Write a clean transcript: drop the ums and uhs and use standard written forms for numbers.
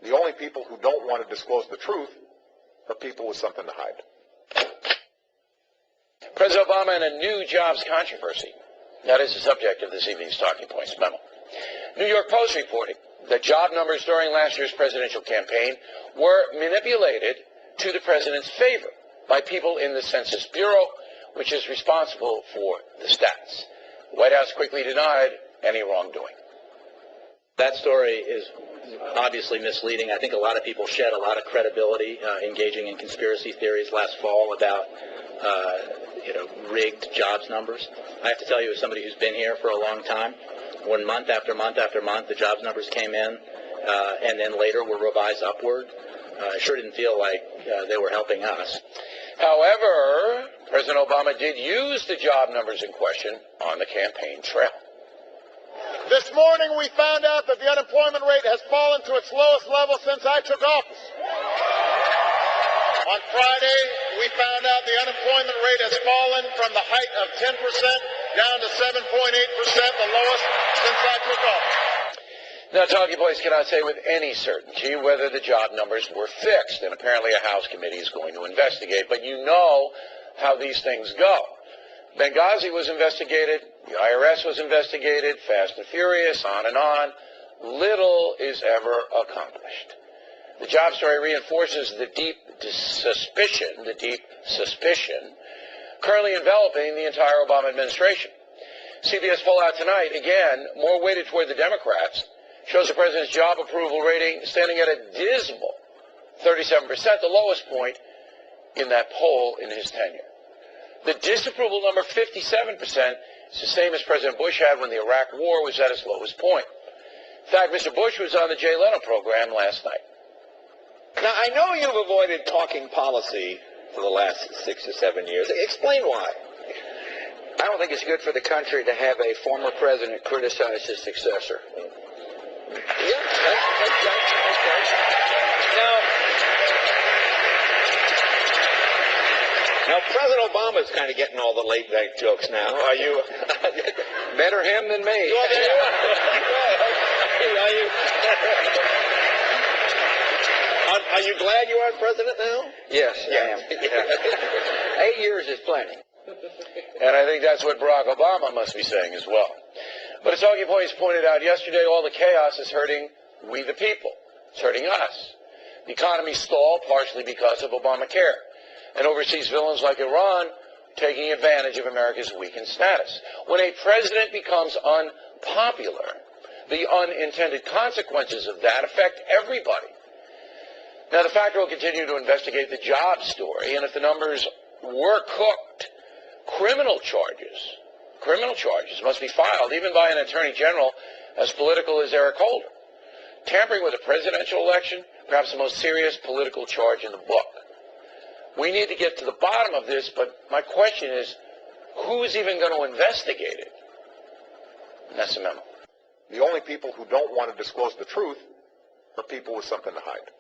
The only people who don't want to disclose the truth are people with something to hide. President Obama and a new jobs controversy. That is the subject of this evening's Talking Points memo. New York Post reporting that job numbers during last year's presidential campaign were manipulated to the president's favor by people in the Census Bureau, which is responsible for the stats. The White House quickly denied any wrongdoing. That story is obviously misleading. I think a lot of people shed a lot of credibility engaging in conspiracy theories last fall about rigged jobs numbers. I have to tell you, as somebody who's been here for a long time, when month after month after month the jobs numbers came in and then later were revised upward, I sure didn't feel like they were helping us. However, President Obama did use the job numbers in question on the campaign trail. This morning we found out that the unemployment rate has fallen to its lowest level since I took office. On Friday, we found out the unemployment rate has fallen from the height of 10% down to 7.8%, the lowest since I took office. Now, Talking Points cannot say with any certainty whether the job numbers were fixed, and apparently a House committee is going to investigate. But you know how these things go. Benghazi was investigated, the IRS was investigated, fast and furious, on and on. Little is ever accomplished. The job story reinforces the deep suspicion currently enveloping the entire Obama administration. CBS poll out tonight, again, more weighted toward the Democrats, shows the president's job approval rating standing at a dismal 37%, the lowest point in that poll in his tenure. The disapproval number, 57%, is the same as President Bush had when the Iraq War was at its lowest point. In fact, Mr. Bush was on the Jay Leno program last night. Now, I know you've avoided talking policy for the last 6 or 7 years. Explain why. I don't think it's good for the country to have a former president criticize his successor. Yeah, Now, President Obama's kind of getting all the late-night jokes now. Are you? Better him than me. Well, there you are. Are you glad you aren't president now? Yes, I am. Yeah. 8 years is plenty. And I think that's what Barack Obama must be saying as well. But as Talking Points pointed out yesterday, all the chaos is hurting we the people. It's hurting us. The economy stalled partially because of Obamacare. And overseas villains like Iran taking advantage of America's weakened status. When a president becomes unpopular, the unintended consequences of that affect everybody. Now, the factor will continue to investigate the job story, and if the numbers were cooked, criminal charges must be filed, even by an attorney general as political as Eric Holder. Tampering with a presidential election, perhaps the most serious political charge in the book. We need to get to the bottom of this, but my question is, who's even going to investigate it? And that's the memo. The only people who don't want to disclose the truth are people with something to hide.